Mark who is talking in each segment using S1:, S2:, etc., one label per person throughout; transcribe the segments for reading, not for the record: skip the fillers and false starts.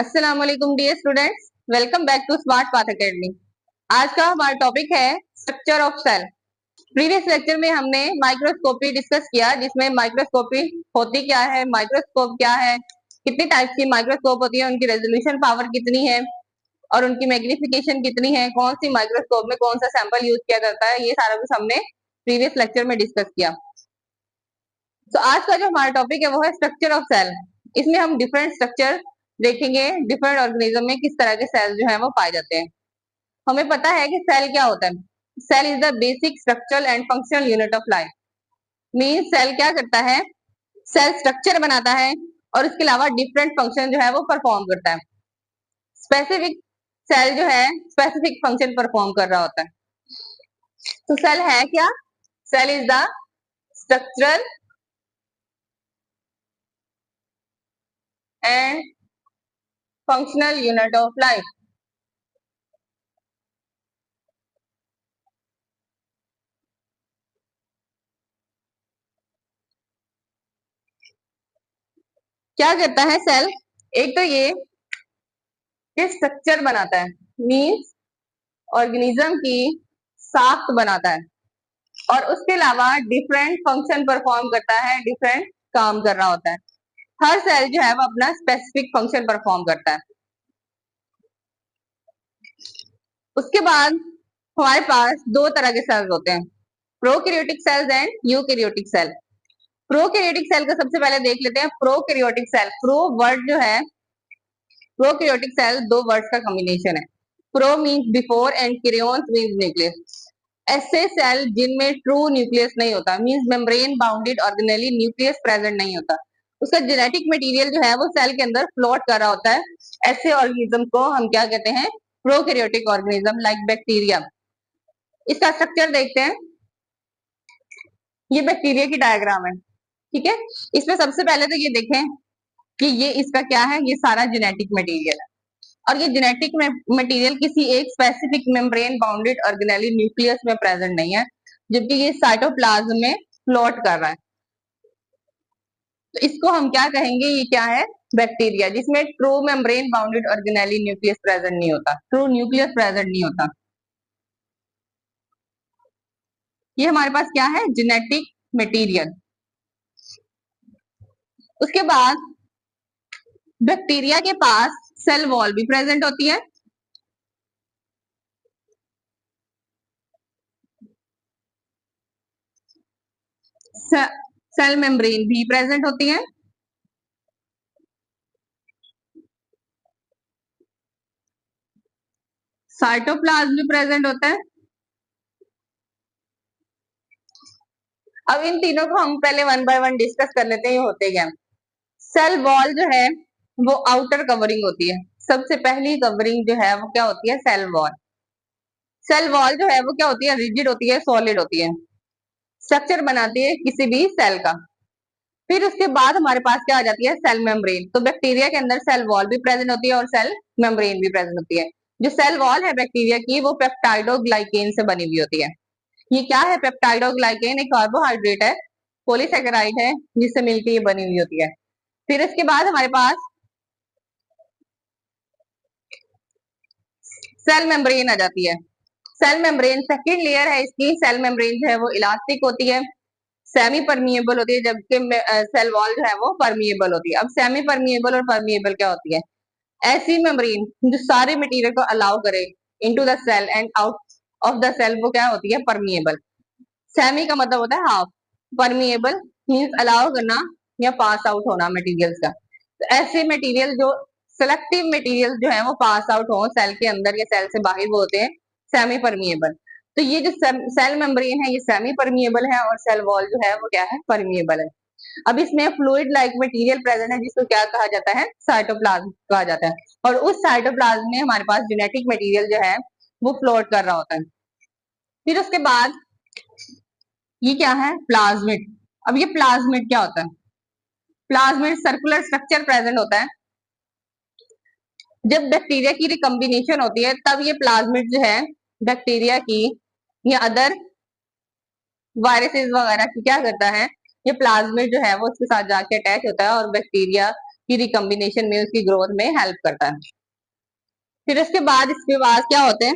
S1: अस्सलाम वालेकुम dear students, welcome back to Smart Path Academy. आज का हमारा टॉपिक है structure of cell. Previous lecture में हमने माइक्रोस्कोपी डिस्कस किया, जिसमें माइक्रोस्कोपी होती क्या है, माइक्रोस्कोप क्या है, कितनी टाइप की माइक्रोस्कोप होती है, उनकी रेजोल्यूशन पावर कितनी है और उनकी मैग्निफिकेशन कितनी है, कौन सी माइक्रोस्कोप में कौन सा सैंपल यूज किया जाता है, ये सारा कुछ हमने प्रीवियस लेक्चर में डिस्कस किया। तो आज का जो हमारा टॉपिक है वो है स्ट्रक्चर ऑफ सेल। इसमें हम डिफरेंट स्ट्रक्चर देखेंगे, डिफरेंट ऑर्गेनिज्म में किस तरह के सेल जो है वो पाए जाते हैं। हमें पता है कि सेल क्या होता है। Cell is the basic structural and functional unit of life. Mean cell क्या करता है, सेल स्ट्रक्चर बनाता है और इसके अलावा डिफरेंट फंक्शन जो है वो परफॉर्म करता है। स्पेसिफिक सेल जो है स्पेसिफिक फंक्शन परफॉर्म कर रहा होता है। तो सेल है क्या? Cell is the structural and functional unit of life. क्या करता है सेल? एक तो ये स्ट्रक्चर बनाता है, मीन्स ऑर्गेनिज्म की साख्त बनाता है, और उसके अलावा डिफरेंट फंक्शन परफॉर्म करता है, डिफरेंट काम कर रहा होता है। हर सेल जो है वो अपना स्पेसिफिक फंक्शन परफॉर्म करता है। उसके बाद हमारे पास दो तरह के सेल्स होते हैं, prokaryotic cells and eukaryotic cell. Prokaryotic cell को सबसे पहले देख लेते हैं। प्रोकैरियोटिक सेल, प्रो वर्ड जो है, प्रोकैरियोटिक सेल दो वर्ड्स का कॉम्बिनेशन है। Pro means before and karyons means nucleus. ऐसे सेल जिनमें ट्रू न्यूक्लियस नहीं होता, means membrane bounded organelle nucleus present नहीं होता, उसका जेनेटिक मटेरियल जो है वो सेल के अंदर फ्लोट कर रहा होता है। ऐसे ऑर्गेनिज्म को हम क्या कहते हैं? Prokaryotic organism, like bacteria. इसका स्ट्रक्चर देखते हैं। ये बैक्टीरिया की डायग्राम है, ठीक है। इसमें सबसे पहले तो ये देखें कि ये इसका क्या है, ये सारा जेनेटिक मटेरियल है, और ये जेनेटिक मटेरियल किसी एक specific membrane bounded organelle nucleus में प्रेजेंट नहीं है, जबकि ये साइटोप्लाज्म में फ्लोट कर रहा है। तो इसको हम क्या कहेंगे? ये क्या है? बैक्टीरिया, जिसमें true membrane bounded organelle nucleus present नहीं होता, ट्रू न्यूक्लियस प्रेजेंट नहीं होता। ये हमारे पास क्या है? Genetic material. उसके बाद बैक्टीरिया के पास सेल वॉल भी प्रेजेंट होती है। सेल मेम्ब्रेन भी प्रेजेंट होती है। साइटोप्लाज्म भी प्रेजेंट होता है। अब इन तीनों को हम पहले वन बाय वन डिस्कस कर लेते हैं, ये होते क्या। सेल वॉल जो है वो आउटर कवरिंग होती है। सबसे पहली कवरिंग जो है वो क्या होती है? Cell wall. सेल वॉल जो है वो क्या होती है? रिजिड होती है, सॉलिड होती है, स्ट्रक्चर बनाती है किसी भी सेल का। फिर उसके बाद हमारे पास क्या आ जाती है? Cell membrane. तो बैक्टीरिया के अंदर सेल वॉल भी प्रेजेंट होती है और सेल मेम्ब्रेन भी प्रेजेंट होती है। जो सेल वॉल है बैक्टीरिया की, वो पेप्टाइडोग्लाइकेन से बनी हुई होती है। ये क्या है? पेप्टाइडोग्लाइकेन एक कार्बोहाइड्रेट है, पॉलीसेकेराइड है, जिससे मिलकर ये बनी हुई होती है। फिर इसके बाद हमारे पास सेल मेम्ब्रेन आ जाती है। सेल मेम्ब्रेन सेकंड लेयर है इसकी। सेल मेम्ब्रेन जो है वो इलास्टिक होती है, सेमी परमिएबल होती है, जबकि सेल वॉल जो है वो परमिएबल होती है। अब सेमी परमिएबल और परमिएबल क्या होती है? ऐसी मेम्ब्रेन जो सारे मटेरियल को अलाउ करे into the cell and out of the cell, वो क्या होती है? परमिएबल। सेमी का मतलब होता है हाफ, परमिएबल मीन्स अलाउ करना या पास आउट होना मटेरियल्स का। तो ऐसे मटेरियल जो सेलेक्टिव मटेरियल जो है वो पास आउट हो सेल के अंदर या सेल से बाहर, वो होते हैं सेमी परमिएबल। तो ये जो सेल मेम्ब्रेन है ये सेमी परमिएबल है, और सेल वॉल जो है वो क्या है? परमिएबल है। अब इसमें फ्लूइड लाइक मटेरियल प्रेजेंट है, जिसको क्या कहा जाता है? साइटोप्लाज्म कहा जाता है। और उस साइटोप्लाज्म में हमारे पास जेनेटिक मटेरियल जो है वो फ्लोट कर रहा होता है। फिर उसके बाद ये क्या है? प्लाज्मिड। अब ये प्लाज्मिड क्या होता है? प्लाज्मिड सर्कुलर स्ट्रक्चर प्रेजेंट होता है। जब बैक्टीरिया की रिकम्बिनेशन होती है तब ये प्लाज्मिड जो है बैक्टीरिया की या अदर वायरसेस वगैरह की क्या करता है? ये प्लाज्मिड जो है वो उसके साथ जाके अटैच होता है और बैक्टीरिया की रिकम्बिनेशन में, उसकी ग्रोथ में हेल्प करता है। फिर इसके बाद इसके बाद क्या होते हैं,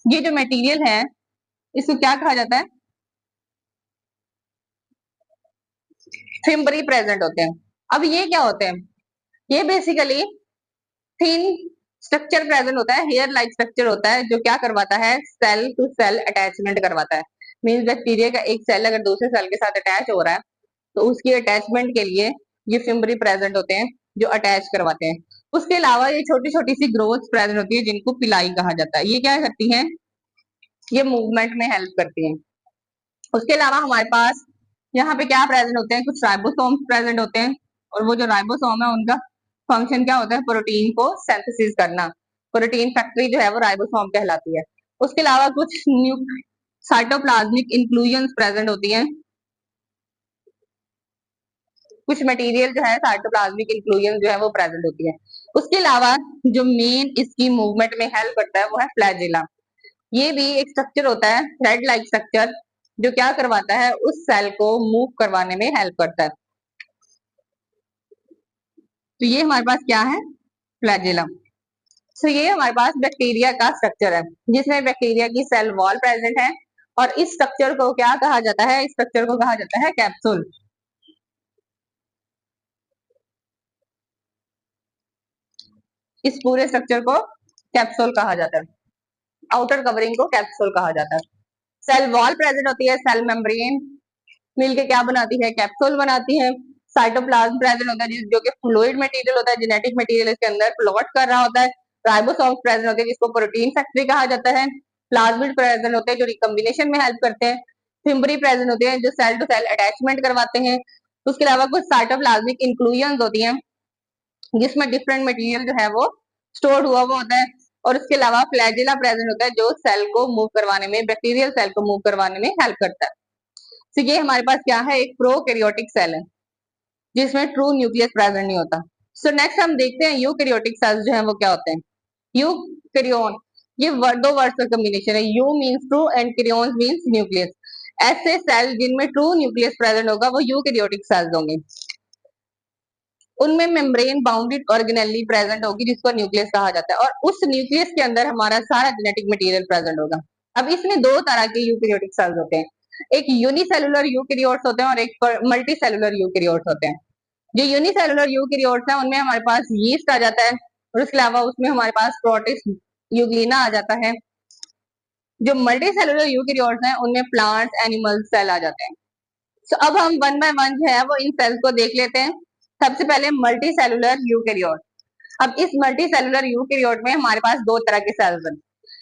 S1: ये जो मटेरियल है इसको क्या कहा जाता है, फिम्बरी प्रेजेंट होते हैं। अब ये क्या होते हैं, ये बेसिकली थिन स्ट्रक्चर प्रेजेंट होता है, हेयर लाइक स्ट्रक्चर होता है, जो क्या करवाता है, सेल टू सेल अटैचमेंट करवाता है। मींस बैक्टीरिया का एक सेल अगर दूसरे सेल के साथ अटैच हो रहा है तो उसकी अटैचमेंट के लिए ये फिम्बरी प्रेजेंट होते हैं जो अटैच करवाते हैं। उसके अलावा ये छोटी छोटी सी ग्रोथ प्रेजेंट होती है जिनको पिलाई कहा जाता है। ये क्या करती हैं, ये मूवमेंट में हेल्प करती हैं। उसके अलावा हमारे पास यहाँ पे क्या प्रेजेंट होते हैं, कुछ राइबोसोम प्रेजेंट होते हैं, और वो जो राइबोसोम है उनका फंक्शन क्या होता है, प्रोटीन को सिंथेसिस करना। प्रोटीन फैक्ट्री जो है वो राइबोसोम कहलाती है। उसके अलावा कुछ साइटोप्लाज्मिक इंक्लूजन प्रेजेंट होती हैं, कुछ मटेरियल जो है साइटोप्लाज्मिक इंक्लूजन जो है वो प्रेजेंट होती है। उसके अलावा जो मेन इसकी मूवमेंट में हेल्प करता है वो है फ्लैजिला। ये भी एक स्ट्रक्चर होता है, थ्रेड लाइक स्ट्रक्चर, जो क्या करवाता है, उस सेल को मूव करवाने में हेल्प करता है। तो ये हमारे पास क्या है, फ्लैजिलम। तो ये हमारे पास बैक्टीरिया का स्ट्रक्चर है जिसमें बैक्टीरिया की सेल वॉल प्रेजेंट है, और इस स्ट्रक्चर को क्या कहा जाता है, इस स्ट्रक्चर को कहा जाता है कैप्सूल। इस पूरे स्ट्रक्चर को कैप्सूल कहा जाता है, आउटर कवरिंग को कैप्सूल कहा जाता है। सेल वॉल प्रेजेंट होती है, सेल मेम्ब्रेन मिलके क्या बनाती है, कैप्सूल बनाती है। साइटोप्लाज्म प्रेजेंट होता है जो कि फ्लूइड मटेरियल होता है, जेनेटिक मटेरियल इसके अंदर प्लॉट कर रहा होता है। राइबोसोम्स प्रेजेंट होते हैं जिसको प्रोटीन फैक्ट्री कहा जाता है। प्लाज्मिड प्रेजेंट होते हैं जो रिकम्बिनेशन में हेल्प करते हैं। फिम्बरी प्रेजेंट होते हैं जो सेल टू सेल अटैचमेंट करवाते हैं। उसके अलावा कुछ साइटोप्लाज्मिक इंक्लूजन होती हैं जिसमें डिफरेंट मटेरियल जो है वो स्टोर हुआ हुआ होता है। और उसके अलावा फ्लैजिला प्रेजेंट होता है जो सेल को मूव करवाने में, बैक्टीरियल सेल को मूव करवाने में हेल्प करता है। तो ये हमारे पास क्या है, एक प्रोकैरियोटिक सेल है जिसमें ट्रू न्यूक्लियस प्रेजेंट नहीं होता। सो नेक्स्ट हम देखते हैं यूकैरियोटिक सेल्स जो है वो क्या होते हैं। यूकैरियोन, ये दो वर्ड्स का कॉम्बिनेशन है, you means true and कैरियोन means nucleus. ऐसे सेल जिनमें ट्रू न्यूक्लियस प्रेजेंट होगा वो यूकैरियोटिक सेल्स होंगे। उनमें मेम्ब्रेन बाउंडेड ऑर्गेनेली प्रेजेंट होगी जिसको न्यूक्लियस कहा जाता है, और उस न्यूक्लियस के अंदर हमारा सारा जेनेटिक मटेरियल प्रेजेंट होगा। अब इसमें दो तरह के यूकैरियोटिक सेल्स होते हैं, एक यूनिसेलुलर यूकैरियोट्स होते हैं और एक मल्टी सेलुलर यूकैरियोट्स होते हैं। जो यूनिसेलुलर यूकैरियोट्स है उनमें हमारे पास यीस्ट आ जाता है, और उसके अलावा उसमें हमारे पास प्रोटिस्ट यूग्लिना आ जाता है। जो मल्टी सेलुलर यूकैरियोट्स हैं उनमें प्लांट्स एनिमल सेल आ जाते हैं। तो अब हम वन बाय वन जो है वो इन सेल्स को देख लेते हैं। सबसे पहले मल्टी सेलुलर यूकैरियोट। अब इस मल्टी सेलुलर यूकैरियोट में हमारे पास दो तरह के सेल्स हैं,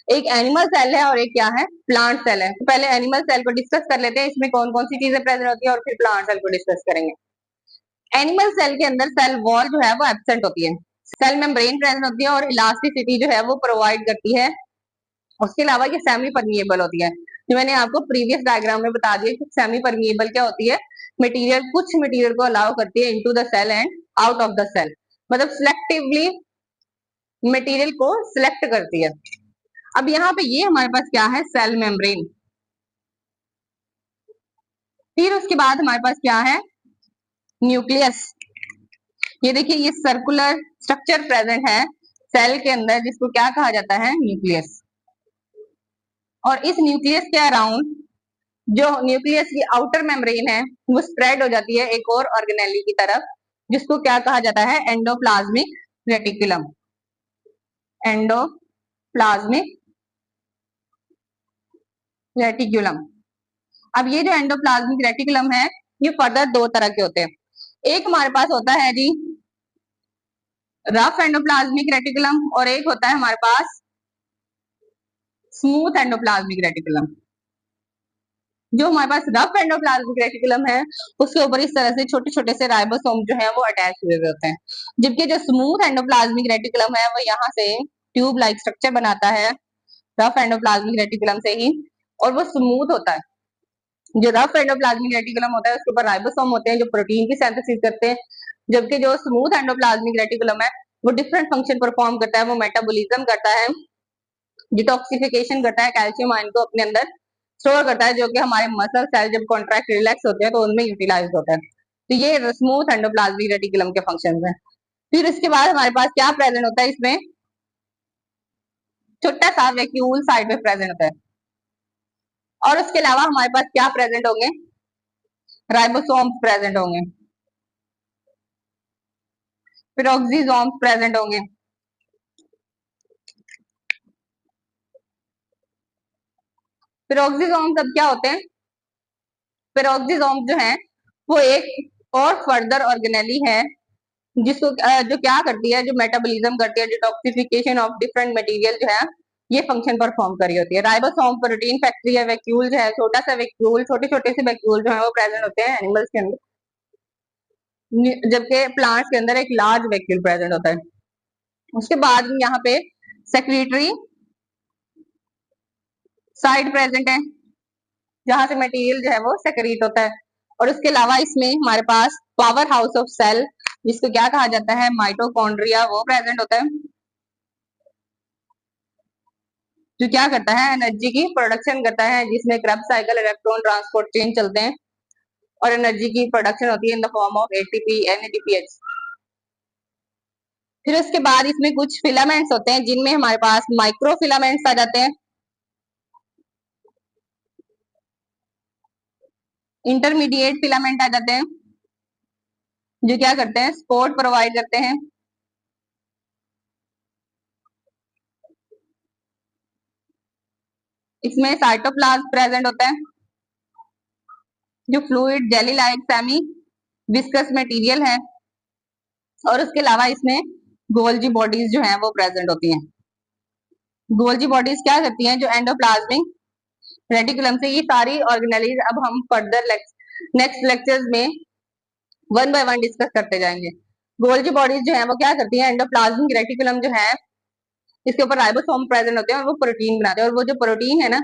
S1: एक एनिमल सेल है और एक क्या है, प्लांट सेल है। तो पहले एनिमल सेल को डिस्कस कर लेते हैं, इसमें कौन कौन सी चीजें प्रेजेंट होती है, और फिर प्लांट सेल को डिस्कस करेंगे। एनिमल सेल के अंदर सेल वॉल जो है वो एब्सेंट होती है, सेल मेम्ब्रेन प्रेजेंट होती है और इलास्टिसिटी जो है वो प्रोवाइड करती है। उसके अलावा ये सेमी परमिएबल होती है, जो मैंने आपको प्रीवियस डायग्राम में बता दिया कि सेमी परमिएबल क्या होती है, मटेरियल कुछ मटेरियल को अलाउ करती है into the cell and out of the cell, मतलब सिलेक्टिवली मटेरियल को सिलेक्ट करती है। अब यहाँ पे ये हमारे पास क्या है, सेल मेम्ब्रेन। फिर उसके बाद हमारे पास क्या है, न्यूक्लियस। ये देखिए ये सर्कुलर स्ट्रक्चर प्रेजेंट है सेल के अंदर जिसको क्या कहा जाता है, न्यूक्लियस। और इस न्यूक्लियस के अराउंड जो न्यूक्लियस की आउटर मेम्ब्रेन है वो स्प्रेड हो जाती है एक और ऑर्गेनेली की तरफ, जिसको क्या कहा जाता है, एंडोप्लाज्मिक रेटिकुलम। Endoplasmic reticulum. अब ये जो एंडोप्लाज्मिक रेटिकुलम है ये फर्दर दो तरह के होते हैं, एक हमारे पास होता है जी रफ एंडोप्लाज्मिक रेटिकुलम, और एक होता है हमारे पास स्मूथ एंडोप्लाज्मिक रेटिकुलम। जो हमारे पास रफ एंडोप्लाज्मिक रेटिकुलम है उसके ऊपर इस तरह से छोटे छोटे से राइबोसोम जो है वो अटैच हुए होते हैं, जबकि जो स्मूथ एंडोप्लाज्मिक रेटिकुलम है वो यहाँ से ट्यूब लाइक स्ट्रक्चर बनाता है रफ एंडोप्लाज्मिक रेटिकुलम से ही, और वो स्मूथ होता है। जो रफ एंडोप्लाज्मिक रेटिकुलम होता है उसके ऊपर राइबोसोम होते हैं जो प्रोटीन की सिंथेसिस करते हैं, जबकि जो स्मूथ एंडोप्लाज्मिक रेटिकुलम है वो डिफरेंट फंक्शन परफॉर्म करता है, वो मेटाबॉलिज्म करता है, डिटॉक्सिफिकेशन करता है, कैल्शियम आयन को अपने अंदर स्टोर करता है, जो कि हमारे मसल सेल जब कॉन्ट्रैक्ट रिलैक्स होते हैं तो उनमें यूटिलाइज होता है। तो ये स्मूथ एंडोप्लाज्मिक रेटिकुलम के फंक्शन है। फिर इसके बाद हमारे पास क्या प्रेजेंट होता है इसमें, छोटा सा वैक्यूल साइड में प्रेजेंट होता है। और उसके अलावा हमारे पास क्या प्रेजेंट होंगे, राइबोसोम्स प्रेजेंट होंगे, पेरोक्सिसोम्स प्रेजेंट होंगे। पेरोक्सिसोम्स अब क्या होते हैं, पेरोक्सिसोम जो है वो एक और फर्दर ऑर्गेनेली है जिसको जो क्या करती है, जो मेटाबॉलिज्म करती है, डिटॉक्सिफिकेशन ऑफ डिफरेंट मटेरियल जो है ये फंक्शन परफॉर्म कर रही होती है। राइबोसोम प्रोटीन फैक्ट्री है, वैक्यूल जो है छोटा सा वैक्यूल, छोटे छोटे से वैक्यूल जो है वो प्रेजेंट होते हैं एनिमल्स के अंदर, जबकि प्लांट्स के अंदर एक लार्ज वैक्यूल प्रेजेंट होता है। उसके बाद यहाँ पे सेक्रेटरी साइड प्रेजेंट है जहां से मटेरियल जो है वो सेक्रेट होता है। और उसके अलावा इसमें हमारे पास पावर हाउस ऑफ सेल, जिसको क्या कहा जाता है, माइटोकॉन्ड्रिया, वो प्रेजेंट होता है, जो क्या करता है, एनर्जी की प्रोडक्शन करता है, जिसमें Krebs cycle, electron transport chain चलते हैं और एनर्जी की प्रोडक्शन होती है in the form of ATP, NADPH. फिर उसके बाद इसमें कुछ फिलामेंट्स होते हैं जिनमें हमारे पास माइक्रो फिलामेंट्स आ जाते हैं, इंटरमीडिएट फिलामेंट आ जाते हैं, जो क्या करते हैं, सपोर्ट प्रोवाइड करते हैं। इसमें साइटोप्लाज्म प्रेजेंट होता है, जो fluid jelly like semi viscous material है। और उसके अलावा इसमें गोल्जी बॉडीज जो है वो प्रेजेंट होती हैं। गोल्जी बॉडीज क्या करती हैं, जो एंडोप्लाज्मिक रेटिकुलम से, ये सारी ऑर्गेनेलीज अब हम फर्दर नेक्स्ट लेक्चर्स में वन बाय वन डिस्कस करते जाएंगे। गोल्जी बॉडीज जो है वो क्या करती हैं, एंडोप्लाज्मिक रेटिकुलम जो है इसके ऊपर राइबोसोम प्रेजेंट होते हैं और वो प्रोटीन बनाते हैं, और वो जो प्रोटीन है ना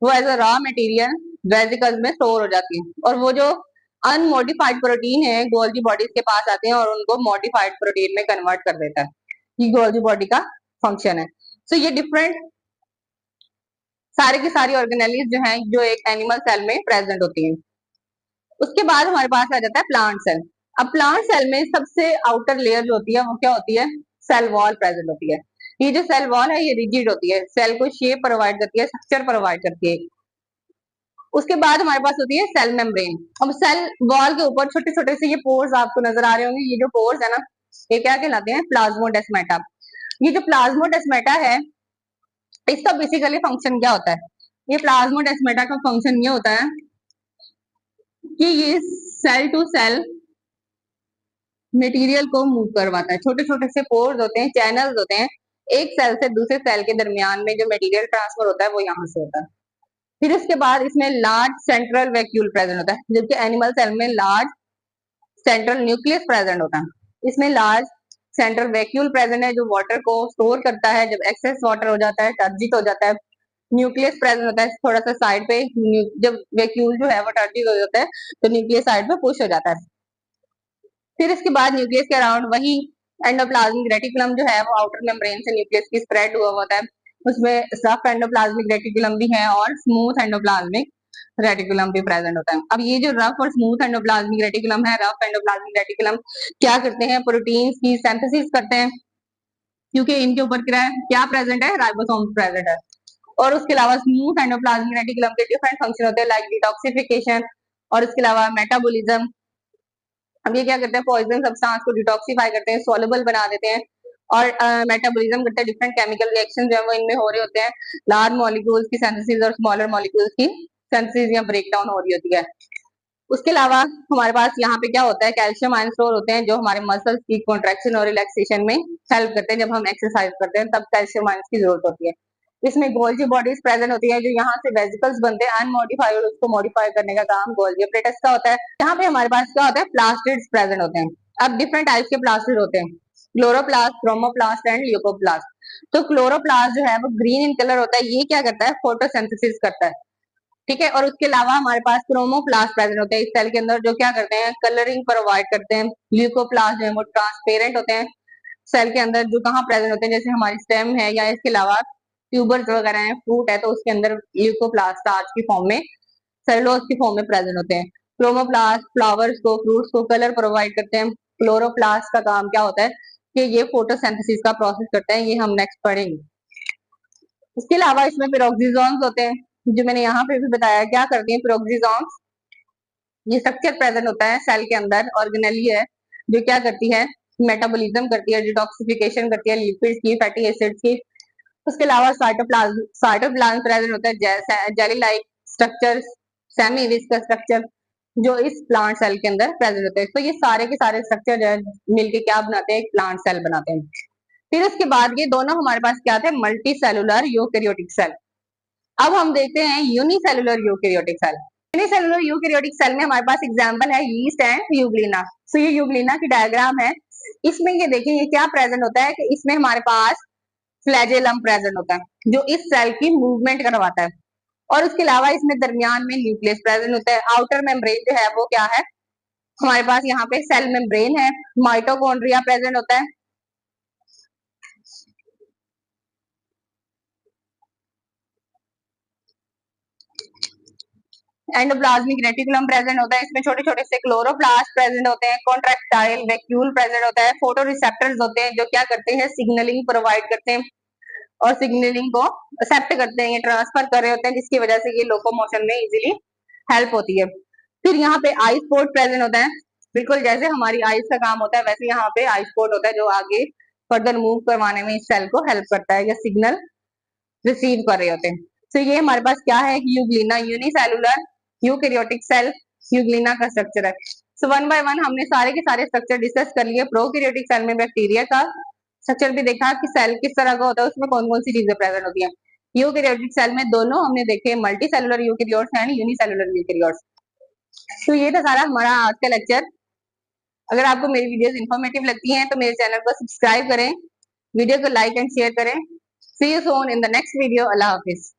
S1: वो as a raw material vesicles में स्टोर हो जाती है। और वो जो अनमोडिफाइड प्रोटीन है गोल्जी बॉडीज के पास आते हैं और उनको मॉडिफाइड प्रोटीन में कन्वर्ट कर देता है। ये गोल्जी बॉडी का फंक्शन है। सो ये डिफरेंट सारी की सारी ऑर्गेनेलीज जो है जो एक एनिमल सेल में प्रेजेंट होती है। उसके बाद हमारे पास आ जाता है प्लांट सेल। अब प्लांट सेल में सबसे आउटर लेयर जो होती है वो क्या होती है, सेल वॉल प्रेजेंट होती है। ये जो सेल वॉल है ये रिजिड होती है, सेल को शेप प्रोवाइड करती है, स्ट्रक्चर प्रोवाइड करती है। उसके बाद हमारे पास होती है सेल मेम्ब्रेन। अब सेल वॉल के ऊपर छोटे छोटे से ये पोर्स आपको नजर आ रहे होंगे, ये जो पोर्स है ना ये क्या कहलाते हैं, प्लाज्मोडेस्माटा। ये जो प्लाज्मोडेस्माटा है इसका बेसिकली फंक्शन क्या होता है, ये प्लाज्मोडेस्माटा का फंक्शन ये होता है कि ये सेल टू सेल मटेरियल को मूव करवाता है। छोटे छोटे से पोर्स होते हैं, चैनल्स होते हैं, एक सेल से दूसरे सेल के दरमियान में जो मटेरियल ट्रांसफर होता है वो यहाँ से होता है। फिर उसके बाद इसमें लार्ज सेंट्रल वैक्यूल प्रेजेंट होता है, जबकि एनिमल सेल में लार्ज सेंट्रल न्यूक्लियस प्रेजेंट होता है। इसमें लार्ज सेंट्रल वैक्यूल प्रेजेंट है जो वाटर को स्टोर करता है, जब एक्सेस वाटर हो जाता है, टर्जित हो जाता है। न्यूक्लियस प्रेजेंट होता है थोड़ा सा साइड पे, जब वैक्यूल जो है वो टर्जित हो जाता है तो न्यूक्लियस साइड पे पुश हो जाता है। फिर इसके बाद न्यूक्लियस के अराउंड वही एंडोप्लाज्मिक रेटिकुलम जो है वो आउटर मेम्ब्रेन से न्यूक्लियस की स्प्रेड हुआ होता है, उसमें रफ एंडोप्लाज्मिक रेटिकुलम भी है और स्मूथ एंडोप्लाज्मिक रेटिकुलम भी प्रेजेंट होता है। अब ये जो रफ और स्मूथ एंडोप्लाज्मिक रेटिकुलम है, रफ एंडोप्लाज्मिक रेटिकुलम क्या करते हैं, प्रोटीन्स की सिंथेसिस करते हैं, क्योंकि इनके ऊपर क्या प्रेजेंट है, राइबोसोम्स प्रेजेंट है। और उसके अलावा स्मूथ एंडोप्लाज्मिक रेटिकुलम के डिफरेंट फंक्शन होते हैं, लाइक डिटॉक्सिफिकेशन और उसके अलावा मेटाबॉलिज्म। अब ये क्या करते हैं, पॉइजन सब्सटेंस को डिटॉक्सिफाई करते हैं, सोलुबल बना देते हैं और मेटाबॉलिज्म करते हैं, डिफरेंट केमिकल रिएक्शन जो है वो इनमें हो रहे होते हैं, लार्ज मॉलिक्यूल्स की सिंथेसिस और स्मॉलर मॉलिक्यूल्स की सिंथेसिस या ब्रेकडाउन हो रही होती है। उसके अलावा हमारे पास यहाँ पे क्या होता है, कैल्शियम आयन स्टोर होते हैं जो हमारे मसल्स की कॉन्ट्रैक्शन और रिलैक्सेशन में हेल्प करते हैं। जब हम एक्सरसाइज करते हैं तब कैल्शियम आयन की जरूरत होती है। इसमें गोल्जी बॉडीज प्रेजेंट होती है जो यहाँ से वेसिकल्स बनते हैं अनमोडिफाइड, उसको मॉडिफाई करने का काम गोल्जी अपरेटस का होता है। यहाँ पे हमारे पास क्या होता है, प्लास्टिड्स प्रेजेंट होते हैं। अब डिफरेंट टाइप्स के प्लास्टिड होते हैं, क्लोरोप्लास्ट, क्रोमोप्लास्ट एंड ल्यूकोप्लास्ट। तो क्लोरोप्लास्ट जो है वो ग्रीन इन कलर होता है, ये क्या करता है, फोटोसिंथेसिस करता है, ठीक है। और उसके अलावा हमारे पास क्रोमोप्लास्ट प्रेजेंट होते हैं इस सेल के अंदर, जो क्या करते हैं, कलरिंग प्रोवाइड करते हैं। ल्यूकोप्लास्ट जो है वो ट्रांसपेरेंट होते हैं सेल के अंदर, जो कहाँ प्रेजेंट होते हैं, जैसे हमारी स्टेम है या इसके अलावा ट्यूबर्स वगैरह है, फ्रूट है, तो उसके अंदर ल्यूकोप्लास्ट स्टार्च की फॉर्म में, सेलुलोज की फॉर्म में प्रेजेंट होते हैं। क्रोमोप्लास्ट फ्लावर्स को, फ्रूट्स को कलर प्रोवाइड करते हैं। क्लोरोप्लास्ट का काम क्या होता है कि ये फोटोसिंथेसिस का प्रोसेस करते हैं, ये हम नेक्स्ट पढ़ेंगे। इसके अलावा इसमें पेरोक्सिसोम्स होते हैं, जो मैंने यहाँ पे भी बताया क्या करती हैं पेरोक्सिसोम्स। ये स्ट्रक्चर प्रेजेंट होता है सेल के अंदर, ऑर्गेनेली है, जो क्या करती है मेटाबॉलिज्म करती है, डिटॉक्सिफिकेशन करती है लिपिड्स की, फैटी एसिड्स की। उसके अलावा साइटोप्लाज्म प्रेजेंट होता है, जैसे jelly like structure, semi viscous structure, जो इस प्लांट सेल के अंदर प्रेजेंट होते हैं। तो ये सारे के सारे स्ट्रक्चर जो है मिलके क्या बनाते हैं, एक प्लांट सेल बनाते हैं। फिर उसके बाद ये दोनों हमारे पास क्या थे, मल्टी सेलुलर यूकेरियोटिक सेल। अब हम देखते हैं unicellular eukaryotic cell. Unicellular eukaryotic cell में हमारे पास एग्जांपल है यीस्ट एंड यूग्लिना। तो ये यूग्लिना की डायग्राम है। इसमें ये देखिए ये क्या प्रेजेंट होता है कि इसमें हमारे पास फ्लैजेलम प्रेजेंट होता है, जो इस सेल की मूवमेंट करवाता है। और उसके अलावा इसमें दरमियान में न्यूक्लियस प्रेजेंट होता है। आउटर मेम्ब्रेन जो है वो क्या है, हमारे पास यहाँ पे सेल मेम्ब्रेन है। माइटोकॉन्ड्रिया प्रेजेंट होता है। एंडोप्लाज्मिक रेटिकुलम प्रेजेंट होता है, इसमें छोटे छोटे से क्लोरोप्लास्ट प्रेजेंट होते हैं। कॉन्ट्रैक्टाइल वैक्यूल प्रेजेंट होता है। फोटो रिसेप्टर्स होते हैं, जो क्या करते हैं सिग्नलिंग प्रोवाइड करते हैं और सिग्नलिंग को एक्सेप्ट करते हैं, ये ट्रांसफर कर रहे होते हैं, जिसकी वजह से ये लोकोमोशन में इजीली हेल्प होती है। फिर यहाँ पे आई स्पोर्ट प्रेजेंट होता है, बिल्कुल जैसे हमारी आईज का काम होता है वैसे यहाँ पे आई स्पोर्ट होता है, जो आगे फर्दर मूव करवाने में इस सेल को हेल्प करता है या सिग्नल रिसीव कर रहे होते हैं। तो ये हमारे पास क्या है, euglena unicellular eukaryotic cell, euglena का स्ट्रक्चर है। सो वन बाय वन हमने सारे के सारे स्ट्रक्चर डिस्कस कर लिए। प्रोकैरियोटिक सेल में बैक्टीरिया का स्ट्रक्चर भी देखा कि सेल किस तरह का होता है, उसमें कौन कौन सी चीजें प्रेजेंट होती हैं। यूकैरियोटिक सेल में दोनों हमने देखे, multi cellular eukaryotes and unicellular eukaryotes. तो ये था सारा हमारा आज का लेक्चर। अगर आपको मेरी वीडियोस इन्फॉर्मेटिव लगती हैं तो मेरे चैनल को सब्सक्राइब करें, वीडियो को लाइक एंड शेयर करें। See you soon in the next video. अल्लाह हाफिज।